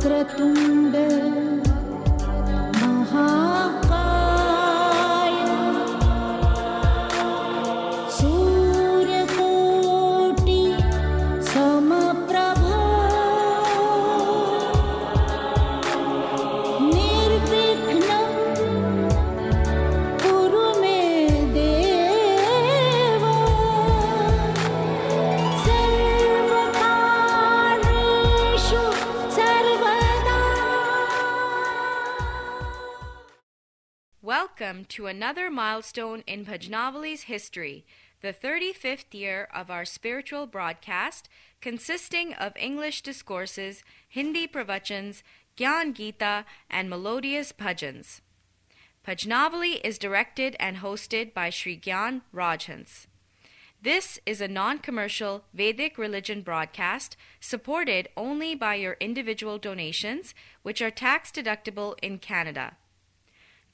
वक्रतुण्ड महाकाय सूर्यकोटि समप्रभा निर्विघ्नं कुरु मे देव सर्वकार्येषु सर्वदा. Welcome to another milestone in Bhajnavali's history, the 35th year of our spiritual broadcast, consisting of English discourses, Hindi pravachans, Gyan Gita, and melodious bhajans. Bhajnavali is directed and hosted by Sri Gyan Rajhans. This is a non-commercial Vedic religion broadcast supported only by your individual donations, which are tax-deductible in Canada.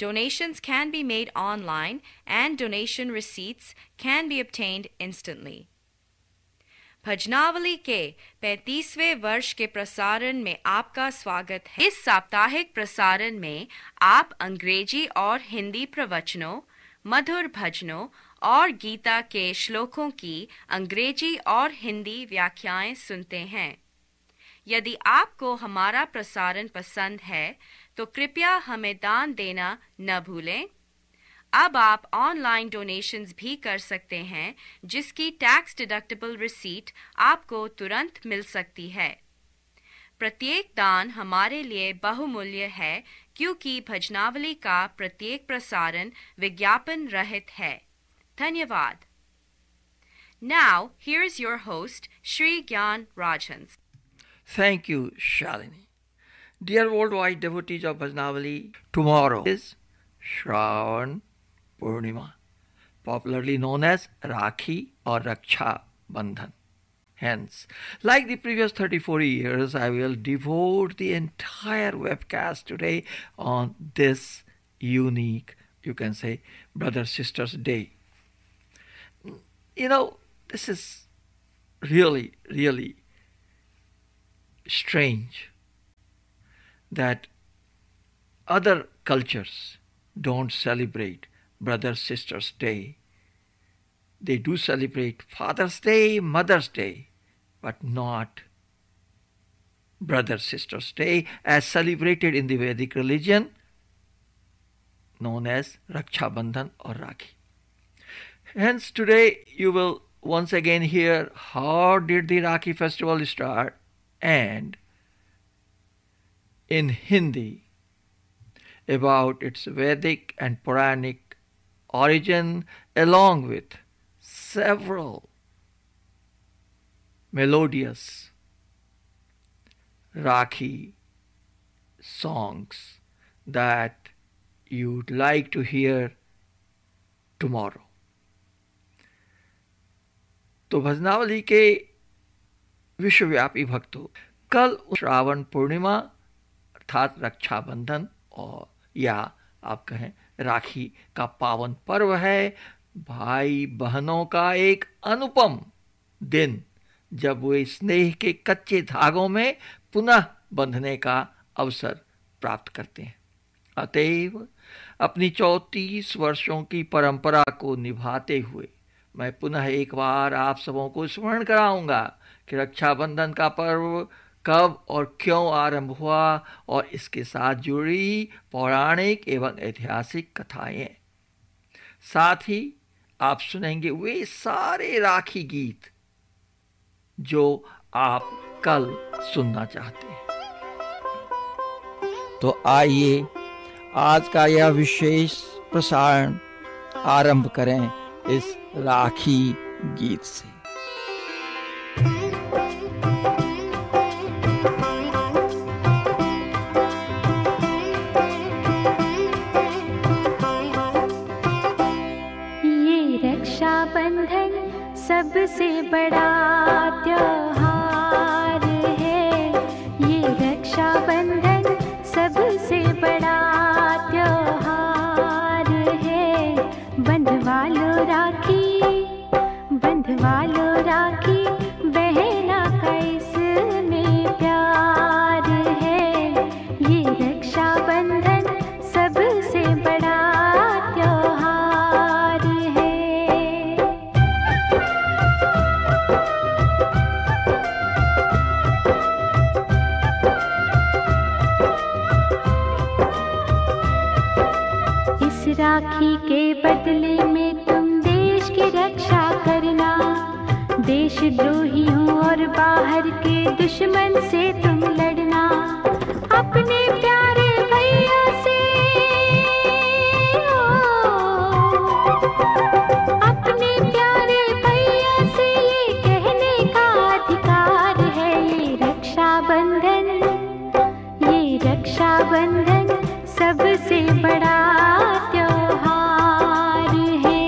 Donations can be made online and donation receipts can be obtained instantly. भजनावली के 35वें वर्ष के प्रसारण में आपका स्वागत है। इस साप्ताहिक प्रसारण में आप अंग्रेजी और हिंदी प्रवचनों, मधुर भजनों और गीता के श्लोकों की अंग्रेजी और हिंदी व्याख्याएं सुनते हैं। यदि आपको हमारा प्रसारण पसंद है तो कृपया हमें दान देना न भूलें। अब आप ऑनलाइन डोनेशंस भी कर सकते हैं, जिसकी टैक्स डिडक्टेबल रिसीट आपको तुरंत मिल सकती है। प्रत्येक दान हमारे लिए बहुमूल्य है, क्योंकि भजनावली का प्रत्येक प्रसारण विज्ञापन रहित है। धन्यवाद। Now, here's your host, Sri Gyan Rajhans. Thank you, Shalini. Dear worldwide devotees of Bhajnavali, tomorrow is Shravan Purnima, popularly known as Rakhi or Raksha Bandhan. Hence, like the previous 34 years, I will devote the entire webcast today on this unique, you can say, Brother-Sisters Day. You know, this is really, really strange that other cultures don't celebrate Brother-Sisters Day. They do celebrate Father's Day, Mother's Day, but not Brother-Sisters Day as celebrated in the Vedic religion known as Raksha Bandhan or Rakhi. Hence today you will once again hear how did the Rakhi festival start, and in Hindi about its Vedic and Puranic origin, along with several melodious Rakhi songs that you'd like to hear tomorrow. तो भजनावली के विश्वव्यापी भक्तों, कल श्रावण पूर्णिमा अर्थात रक्षाबंधन और या आप कहें राखी का पावन पर्व है। भाई बहनों का एक अनुपम दिन, जब वे स्नेह के कच्चे धागों में पुनः बंधने का अवसर प्राप्त करते हैं। अतएव अपनी 34 वर्षों की परंपरा को निभाते हुए मैं पुनः एक बार आप सबों को स्मरण कराऊंगा कि रक्षाबंधन का पर्व कब और क्यों आरंभ हुआ और इसके साथ जुड़ी पौराणिक एवं ऐतिहासिक कथाएं। साथ ही आप सुनेंगे वे सारे राखी गीत जो आप कल सुनना चाहते हैं। तो आइए आज का यह विशेष प्रसारण आरंभ करें इस राखी गीत से। रक्षाबंधन सबसे बड़ा त्योहार है, ये रक्षाबंधन सबसे बड़ा त्योहार है। बंधवा लो राखी, बंधवा राखी के बदले में तुम देश की रक्षा करना। देशद्रोहियों और बाहर के दुश्मन से तुम लड़ना। अपने प्यारे भैया से अपने प्यारे भैया से ये कहने का अधिकार है। ये रक्षाबंधन सबसे बड़ा त्योहार है।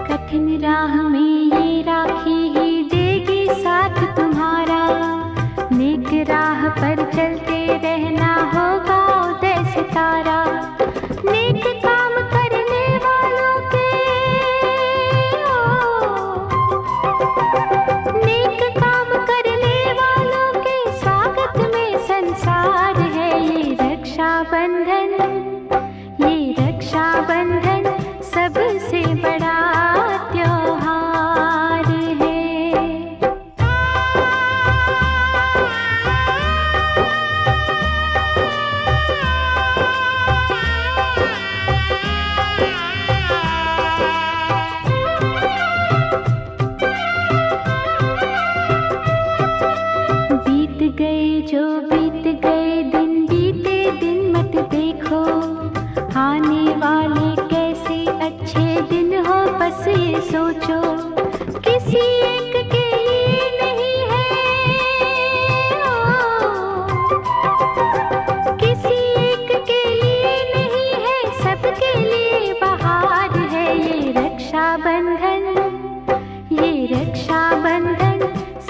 कठिन राह में ये राखी ही देगी साथ तुम्हारा। नेक राह पर चलते रहना होगा उदय सितारा। नेक काम करने वालों के नेक काम करने वालों के स्वागत में संसार है। ये रक्षाबंधन सबसे बड़ा त्योहार है। बीत गए जो बीत गए दिन, बीते दिन मत देखो। आने वाले कैसे अच्छे दिन हो बस ये सोचो। किसी एक के लिए नहीं है किसी एक के लिए नहीं है, सबके लिए बहार है। ये रक्षाबंधन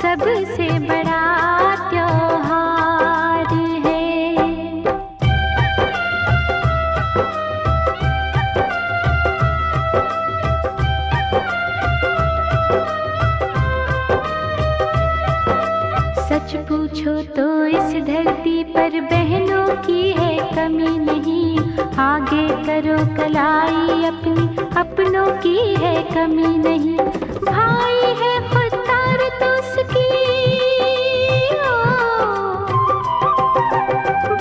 सबसे बड़ा त्योहार है। सच पूछो तो इस धरती पर बहनों की है कमी नहीं। आगे करो कलाई अपनी, अपनों की है कमी नहीं। भाई है खुददार तो उसकी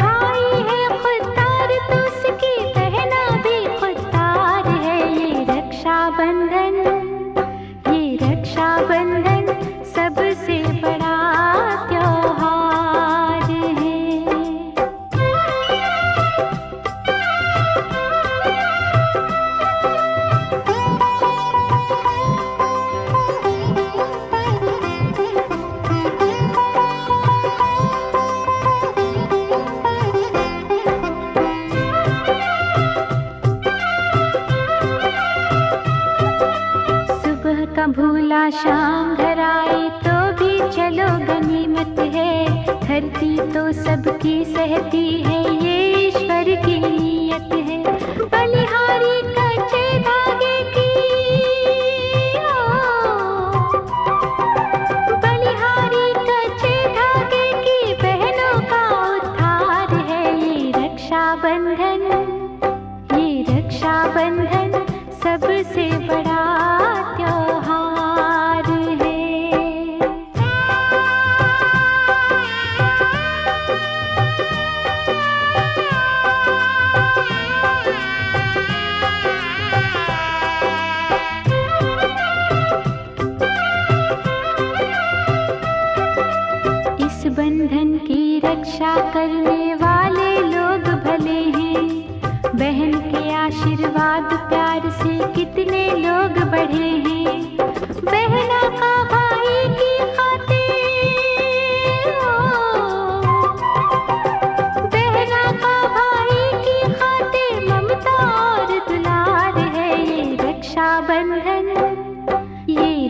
भाई है खुददार तो उसकी बहना भी खुददार है। ये रक्षाबंधन सबसे बड़ा त्योहार है। सुबह का भूला शाम घर आए तो भी चलो गनीमत है। धरती तो सबकी सहती है, ये ईश्वर की नियत है। बलिहारी कच्चे धागे की बलिहारी कच्चे धागे की बहनों का उद्धार है। ये रक्षाबंधन सबसे बड़ा त्योहार है। इस बंधन की रक्षा करने वाले लोग भले हैं। बहन के आशीर्वाद प्यार से कितने लोग बढ़े हैं। बहना का भाई की खातिर बहना का भाई की खातिर ममता और दुलार है। ये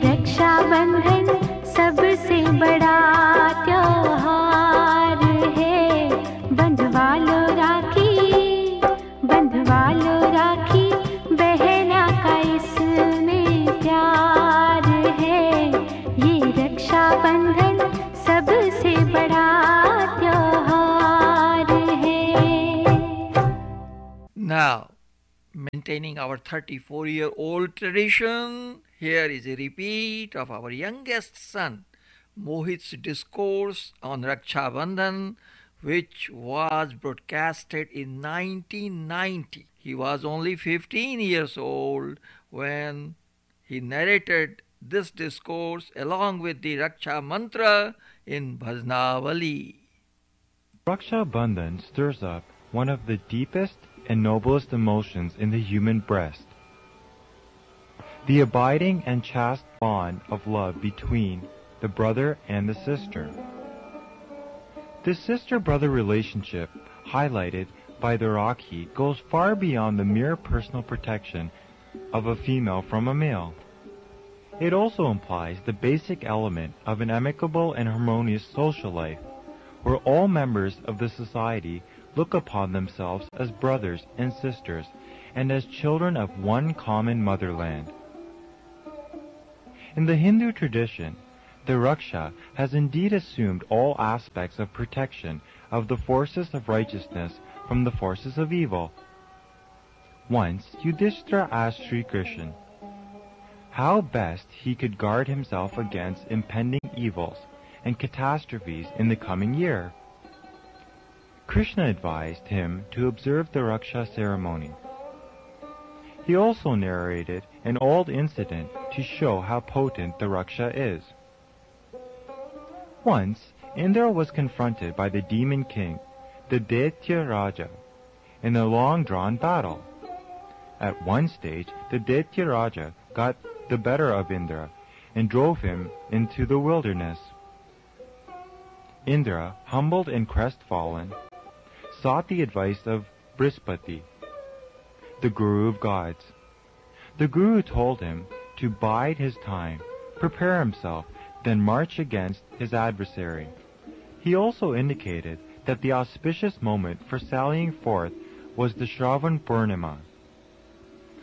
रक्षाबंधन सबसे बड़ा त्योहार है। बंधवा लो राखी बहना का इसमें प्यार है। ये रक्षाबंधन सब maintaining our 34-year-old tradition, here is a repeat of our youngest son, Mohit's discourse on Raksha Bandhan, which was broadcasted in 1990. He was only 15 years old when he narrated this discourse along with the Raksha mantra in Bhajnavali. Raksha Bandhan stirs up one of the deepest and noblest emotions in the human breast, the abiding and chaste bond of love between the brother and the sister. The sister-brother relationship, highlighted by the Rakhi, goes far beyond the mere personal protection of a female from a male. It also implies the basic element of an amicable and harmonious social life, where all members of the society look upon themselves as brothers and sisters and as children of one common motherland. In the Hindu tradition, the Raksha has indeed assumed all aspects of protection of the forces of righteousness from the forces of evil. Once Yudhishthira asked Sri Krishna how best he could guard himself against impending evils and catastrophes in the coming year. Krishna advised him to observe the Raksha ceremony. He also narrated an old incident to show how potent the Raksha is. Once, Indra was confronted by the demon king, the Daitya Raja, in a long-drawn battle. At one stage, the Daitya Raja got the better of Indra and drove him into the wilderness. Indra, humbled and crestfallen, sought the advice of Brihaspati, the Guru of gods. The Guru told him to bide his time, prepare himself, then march against his adversary. He also indicated that the auspicious moment for sallying forth was the Shravan Purnima.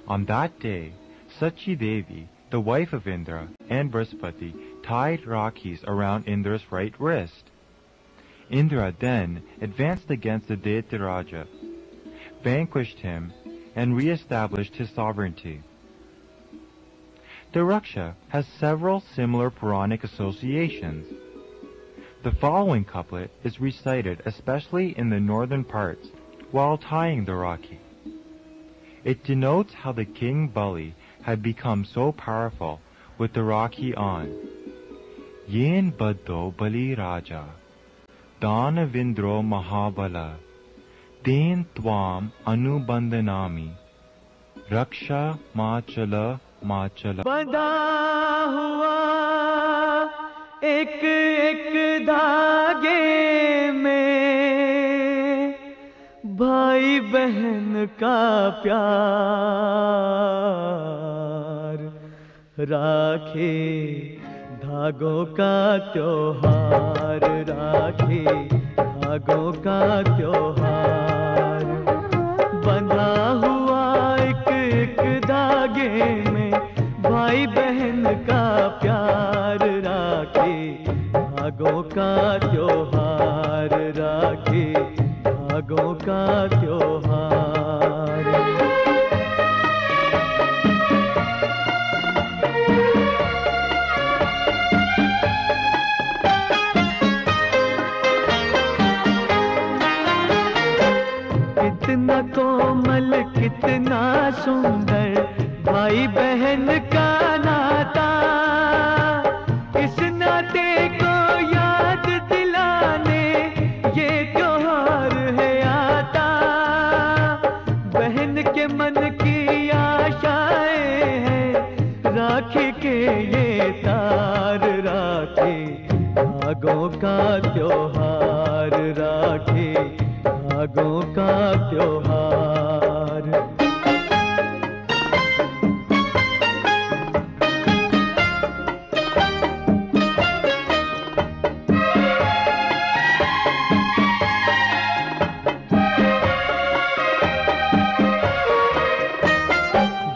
On that day, Sachi Devi, the wife of Indra, and Brihaspati tied Rakhis around Indra's right wrist. Indra then advanced against the Daitya Raja, vanquished him, and re-established his sovereignty. The Raksha has several similar Puranic associations. The following couplet is recited especially in the northern parts while tying the Rakhi. It denotes how the king Bali had become so powerful with the Rakhi on. Yen Baddo Bali Raja, Danavindro Mahabala, Ten Tvam Anubandhanami, Raksha Machala Machala. बंधा हुआ एक एक धागे में भाई बहन का प्यार, राखे धागों का त्योहार, राखे धागों का त्योहार। बंधा हुआ एक एक धागे में भाई बहन का प्यार, राखे धागों का त्योहार, राखे धागों का त्योहार। कितना कोमल कितना सुंदर भाई बहन का नाता, इस नाते को याद दिलाने ये त्योहार है आता। बहन के मन की आशाएं हैं, राखी के ये तार, राखे धागों का त्योहार, राखे धागों का त्योहार।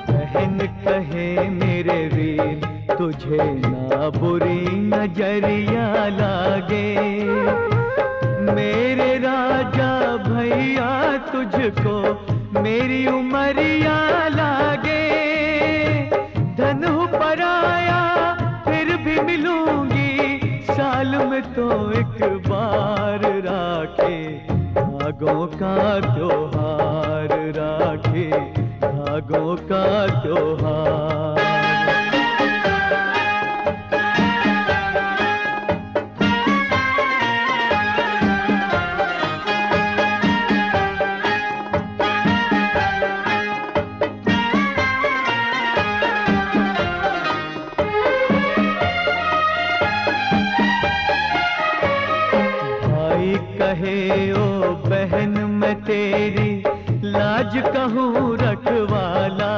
बहन कहे मेरे वीर तुझे ना बुरी नजरिया लागे, मेरे राजा भैया तुझको मेरी उमरिया लागे। धन हूँ पराया फिर भी मिलूंगी, साल में तो एक बार राखे धागों का त्योहार, राखे धागों का त्योहार। कहे ओ बहन मैं तेरी लाज कहूँ रखवाला,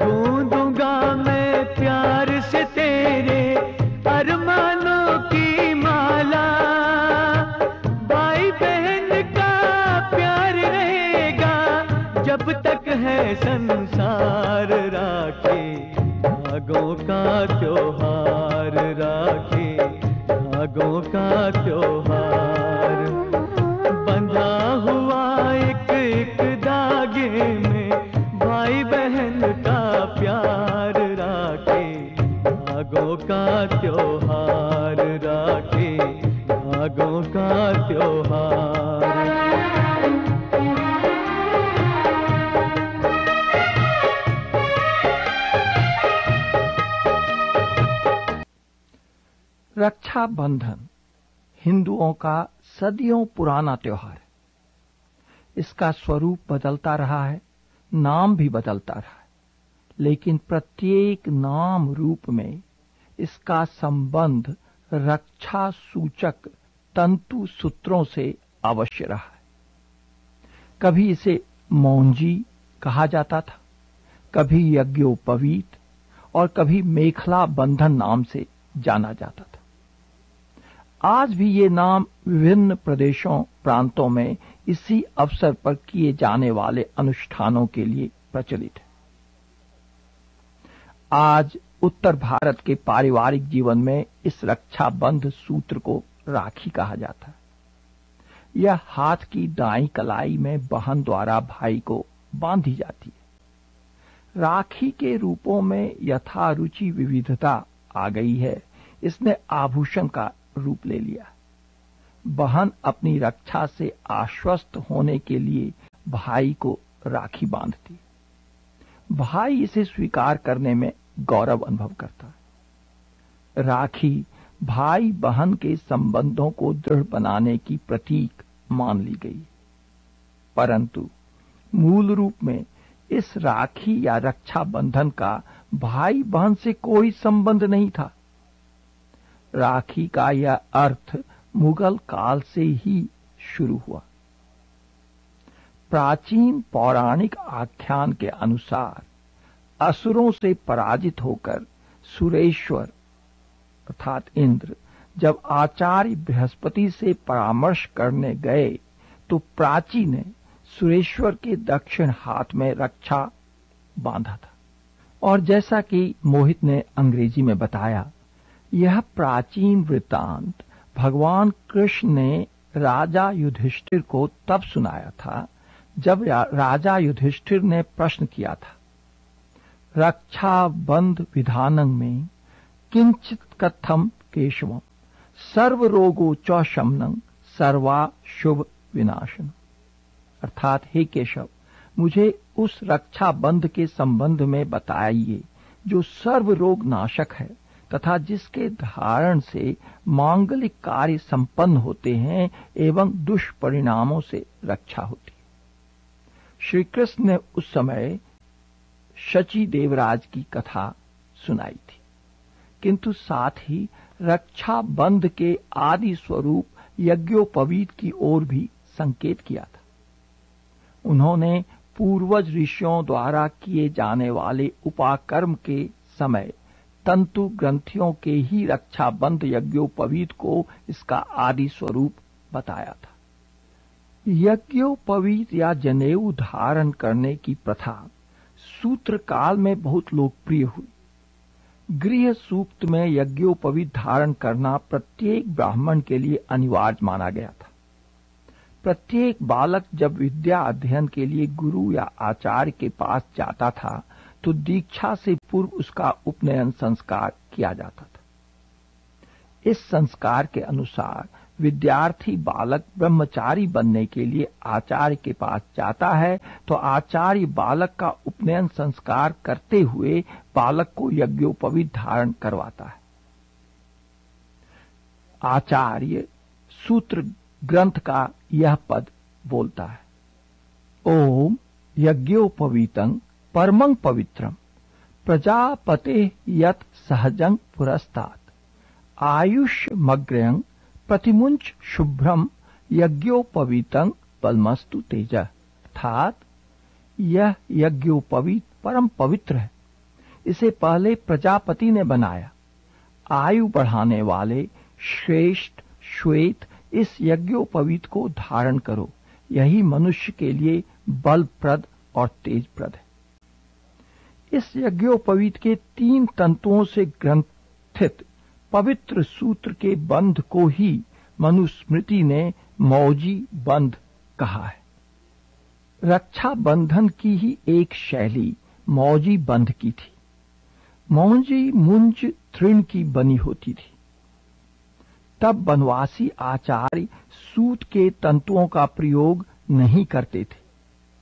गूंदूंगा मैं प्यार से तेरे अरमानों की माला। भाई बहन का प्यार रहेगा जब तक है संसार, राखे धागों का त्योहार, राखे धागों का त्योहार। बंधा हुआ एक एक धागे में भाई बहन का प्यार, राखे धागों का त्योहार, राखे धागों का त्योहार। रक्षाबंधन हिंदुओं का सदियों पुराना त्योहार है। इसका स्वरूप बदलता रहा है, नाम भी बदलता रहा है, लेकिन प्रत्येक नाम रूप में इसका संबंध रक्षा सूचक तंतु सूत्रों से अवश्य रहा है। कभी इसे मौंजी कहा जाता था, कभी यज्ञोपवीत और कभी मेखला बंधन नाम से जाना जाता था। आज भी ये नाम विभिन्न प्रदेशों प्रांतों में इसी अवसर पर किए जाने वाले अनुष्ठानों के लिए प्रचलित है। आज उत्तर भारत के पारिवारिक जीवन में इस रक्षाबंध सूत्र को राखी कहा जाता है। यह हाथ की दाईं कलाई में बहन द्वारा भाई को बांधी जाती है। राखी के रूपों में यथारुचि विविधता आ गई है। इसने आभूषण का रूप ले लिया। बहन अपनी रक्षा से आश्वस्त होने के लिए भाई को राखी बांधती। भाई इसे स्वीकार करने में गौरव अनुभव करता है। राखी भाई बहन के संबंधों को दृढ़ बनाने की प्रतीक मान ली गई, परंतु मूल रूप में इस राखी या रक्षाबंधन का भाई बहन से कोई संबंध नहीं था। राखी का यह अर्थ मुगल काल से ही शुरू हुआ। प्राचीन पौराणिक आख्यान के अनुसार असुरों से पराजित होकर सुरेश्वर अर्थात इंद्र जब आचार्य बृहस्पति से परामर्श करने गए तो प्राची ने सुरेश्वर के दक्षिण हाथ में रक्षा बांधा था। और जैसा कि मोहित ने अंग्रेजी में बताया, यह प्राचीन वृत्तांत भगवान कृष्ण ने राजा युधिष्ठिर को तब सुनाया था जब राजा युधिष्ठिर ने प्रश्न किया था, रक्षा बंध विधानं में किंचित कथम केशवम सर्व रोगो च शमनं सर्वा शुभ विनाशन। अर्थात हे केशव, मुझे उस रक्षा बंध के संबंध में बताइए जो सर्व रोग नाशक है तथा जिसके धारण से मांगलिक कार्य संपन्न होते हैं एवं दुष्परिणामों से रक्षा होती है। श्री कृष्ण ने उस समय शची देवराज की कथा सुनाई थी, किंतु साथ ही रक्षा बंध के आदि स्वरूप यज्ञोपवीत की ओर भी संकेत किया था। उन्होंने पूर्वज ऋषियों द्वारा किए जाने वाले उपाकर्म के समय तंतु ग्रंथियों के ही रक्षाबंध यज्ञोपवीत को इसका आदि स्वरूप बताया था। यज्ञोपवीत या जनेऊ धारण करने की प्रथा सूत्र काल में बहुत लोकप्रिय हुई। गृह सूक्त में यज्ञोपवीत धारण करना प्रत्येक ब्राह्मण के लिए अनिवार्य माना गया था। प्रत्येक बालक जब विद्या अध्ययन के लिए गुरु या आचार्य के पास जाता था तो दीक्षा से पूर्व उसका उपनयन संस्कार किया जाता था। इस संस्कार के अनुसार विद्यार्थी बालक ब्रह्मचारी बनने के लिए आचार्य के पास जाता है तो आचार्य बालक का उपनयन संस्कार करते हुए बालक को यज्ञोपवीत धारण करवाता है। आचार्य सूत्र ग्रंथ का यह पद बोलता है, ओम यज्ञोपवीतं परमं पवित्रं प्रजापते यत् सहजं पुरस्तात् आयुष्मग्र्यं प्रतिमुंच शुभ्रम यज्ञोपवीतं बलमस्तु तेज। अर्थात यह यज्ञोपवीत परम पवित्र है, इसे पहले प्रजापति ने बनाया। आयु बढ़ाने वाले श्रेष्ठ श्वेत इस यज्ञोपवीत को धारण करो, यही मनुष्य के लिए बलप्रद और तेजप्रद है। इस यज्ञोपवीत के 3 तंतुओं से ग्रंथित पवित्र सूत्र के बंध को ही मनुस्मृति ने मौजी बंध कहा है। रक्षा बंधन की ही एक शैली मौजी बंध की थी। मौजी मुंज तृण की बनी होती थी। तब वनवासी आचार्य सूत के तंतुओं का प्रयोग नहीं करते थे,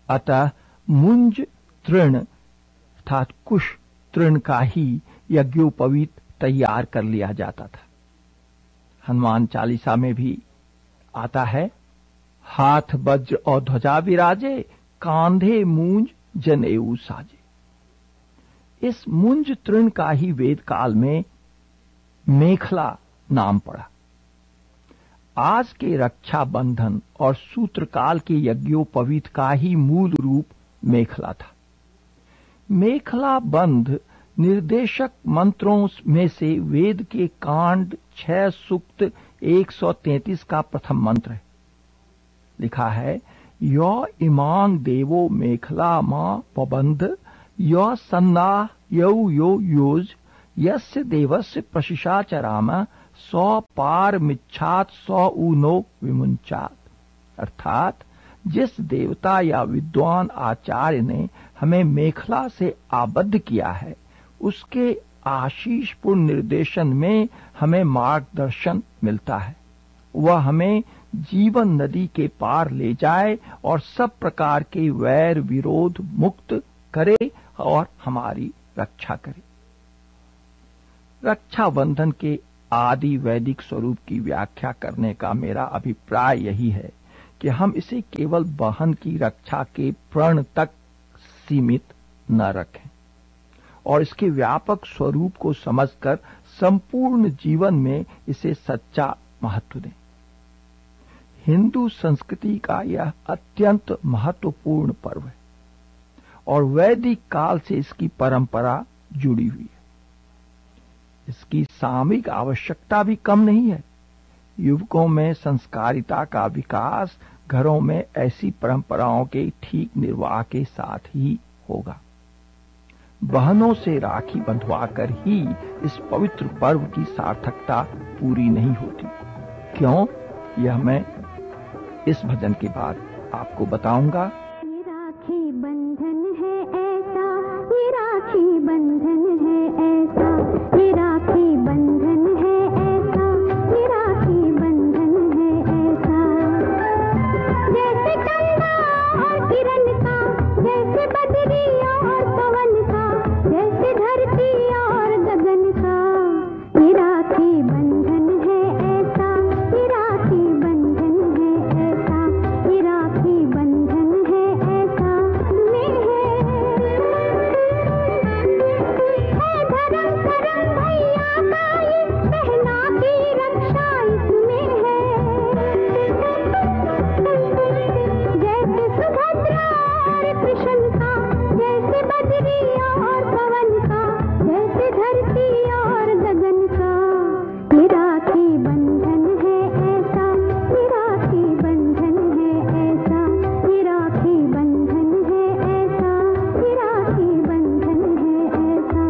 अतः मुंज तृण अर्थात कुश तृण का ही यज्ञोपवीत तैयार कर लिया जाता था। हनुमान चालीसा में भी आता है, हाथ वज्र और ध्वजा विराजे, कांधे मूंज जनेऊ साजे। इस मुंज तृण का ही वेद काल में मेखला नाम पड़ा। आज के रक्षा बंधन और सूत्रकाल के यज्ञोपवीत का ही मूल रूप मेखला था। मेखला बंध निर्देशक मंत्रों में से वेद के कांड 6 सूक्त 133 का प्रथम मंत्र है। लिखा है, यो इमांग देवो मेखला मा पबंध यो सन्ना यौ यो योज यस्य देवस्य प्रशिषा चराम सौ पार मिच्छात सौ ऊनो विमुंचात। अर्थात जिस देवता या विद्वान आचार्य ने हमें मेखला से आबद्ध किया है, उसके आशीषपूर्ण निर्देशन में हमें मार्गदर्शन मिलता है। वह हमें जीवन नदी के पार ले जाए और सब प्रकार के वैर विरोध मुक्त करे और हमारी रक्षा करे। रक्षा बंधन के आदि वैदिक स्वरूप की व्याख्या करने का मेरा अभिप्राय यही है कि हम इसे केवल बहन की रक्षा के प्रण तक सीमित न रखें और इसके व्यापक स्वरूप को समझकर संपूर्ण जीवन में इसे सच्चा महत्व दें। हिंदू संस्कृति का यह अत्यंत महत्वपूर्ण पर्व है और वैदिक काल से इसकी परंपरा जुड़ी हुई है। इसकी सामयिक आवश्यकता भी कम नहीं है। युवकों में संस्कारिता का विकास घरों में ऐसी परंपराओं के ठीक निर्वाह के साथ ही होगा। बहनों से राखी बंधवाकर ही इस पवित्र पर्व की सार्थकता पूरी नहीं होती। क्यों? यह मैं इस भजन के बाद आपको बताऊंगा। ये राखी बंधन है ऐसा, ये राखी बंधन है ऐसा, ये राखी बंधन है ऐसा, ये राखी बंधन है ऐसा। जैसे कंधा और किरण का, जैसे बदरी और पवन का, जैसे धरती और गगन का, ये राखी बंधन है ऐसा, ये राखी बंधन है ऐसा, ये राखी बंधन है ऐसा। में है धर्म करम भैया का, ये बहना की रक्षा इसमें है। जैसे सुभद्रा और कृष्ण का, जैसे बदरी और पवन का, जैसे धरती और गगन का, ये राखी बंधन है ऐसा, ये राखी बंधन है ऐसा, ये राखी बंधन है ऐसा, ये राखी बंधन है ऐसा।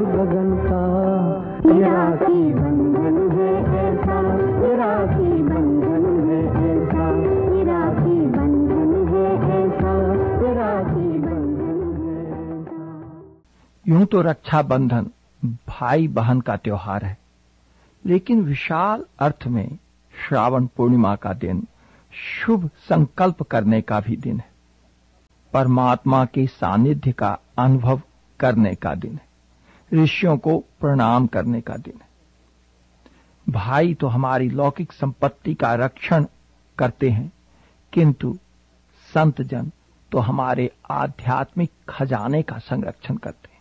गगन का। ये राखी बंधन है ऐसा, ये राखी बंधन है ऐसा, ये राखी बंधन है ऐसा, ये राखी बंधन है ऐसा। यूं तो रक्षाबंधन भाई बहन का त्योहार है, लेकिन विशाल अर्थ में श्रावण पूर्णिमा का दिन शुभ संकल्प करने का भी दिन है, परमात्मा के सानिध्य का अनुभव करने का दिन है, ऋषियों को प्रणाम करने का दिन है। भाई तो हमारी लौकिक संपत्ति का रक्षण करते हैं, किंतु संत जन तो हमारे आध्यात्मिक खजाने का संरक्षण करते हैं।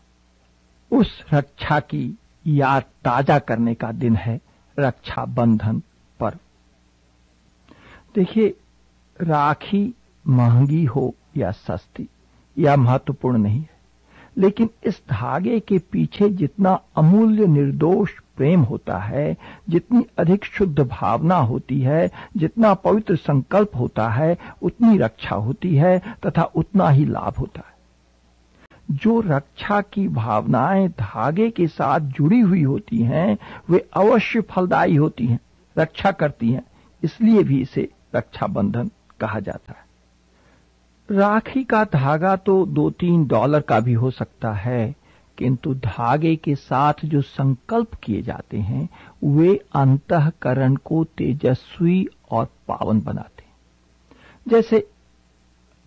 उस रक्षा की याद ताजा करने का दिन है रक्षाबंधन पर्व। देखिए, राखी महंगी हो या सस्ती या महत्वपूर्ण नहीं है, लेकिन इस धागे के पीछे जितना अमूल्य निर्दोष प्रेम होता है, जितनी अधिक शुद्ध भावना होती है, जितना पवित्र संकल्प होता है, उतनी रक्षा होती है तथा उतना ही लाभ होता है। जो रक्षा की भावनाएं धागे के साथ जुड़ी हुई होती हैं, वे अवश्य फलदायी होती हैं, रक्षा करती हैं, इसलिए भी इसे रक्षाबंधन कहा जाता है। राखी का धागा तो $2-3 का भी हो सकता है, किंतु धागे के साथ जो संकल्प किए जाते हैं वे अंतःकरण को तेजस्वी और पावन बनाते हैं। जैसे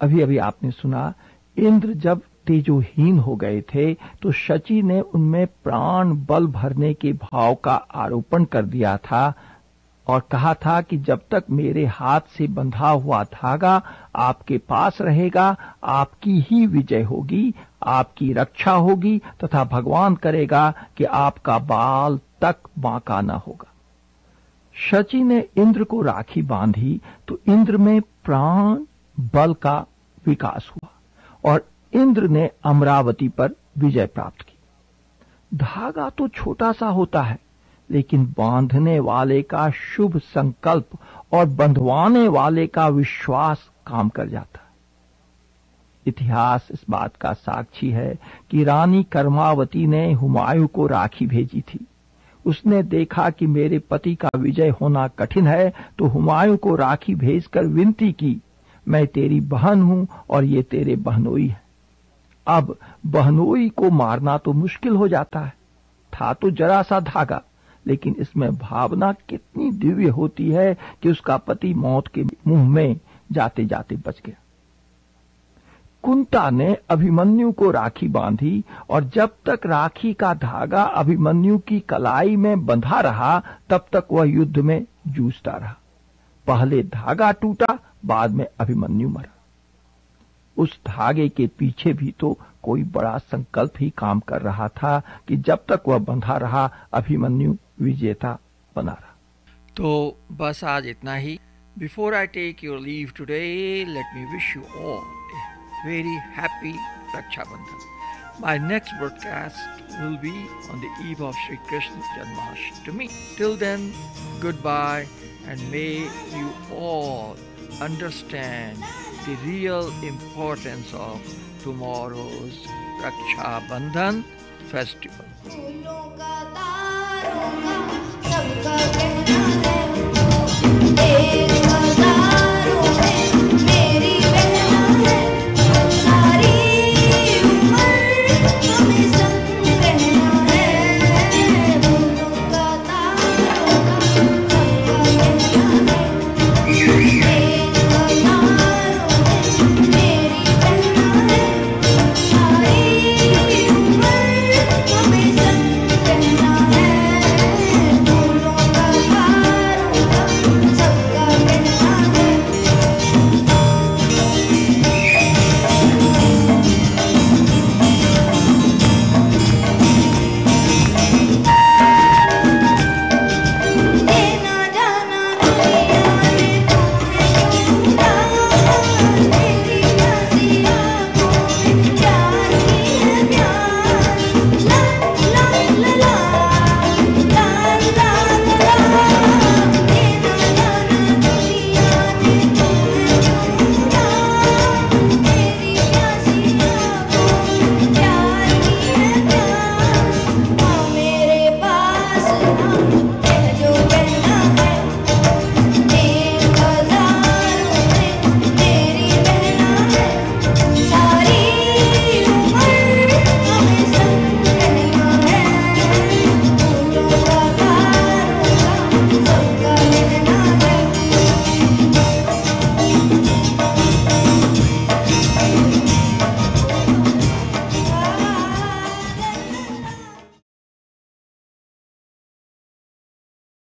अभी अभी आपने सुना, इंद्र जब तेजोहीन हो गए थे तो शची ने उनमें प्राण बल भरने के भाव का आरोपण कर दिया था और कहा था कि जब तक मेरे हाथ से बंधा हुआ धागा आपके पास रहेगा, आपकी ही विजय होगी, आपकी रक्षा होगी तथा भगवान करेगा कि आपका बाल तक बांका न होगा। शची ने इंद्र को राखी बांधी तो इंद्र में प्राण बल का विकास हुआ और इंद्र ने अमरावती पर विजय प्राप्त की। धागा तो छोटा सा होता है, लेकिन बांधने वाले का शुभ संकल्प और बंधवाने वाले का विश्वास काम कर जाता है। इतिहास इस बात का साक्षी है कि रानी कर्मावती ने हुमायूं को राखी भेजी थी। उसने देखा कि मेरे पति का विजय होना कठिन है, तो हुमायूं को राखी भेजकर विनती की, मैं तेरी बहन हूं और ये तेरे बहनोई है। अब बहनोई को मारना तो मुश्किल हो जाता है। था तो जरा सा धागा, लेकिन इसमें भावना कितनी दिव्य होती है कि उसका पति मौत के मुंह में जाते जाते बच गया। कुंता ने अभिमन्यु को राखी बांधी और जब तक राखी का धागा अभिमन्यु की कलाई में बंधा रहा, तब तक वह युद्ध में जूझता रहा। पहले धागा टूटा, बाद में अभिमन्यु मरा। उस धागे के पीछे भी तो कोई बड़ा संकल्प ही काम कर रहा था कि जब तक वह बंधा रहा, अभिमन्यु विजेता बना रहा। तो बस आज इतना ही। Before I take your leave today, let me wish you all a very happy Rakshabandhan. My next broadcast will be on the eve of Shri Krishna Janmashtami. Till then, goodbye, and may you all understand the real importance of tomorrow's Raksha Bandhan festival. फूलों का तारों का सबका कहना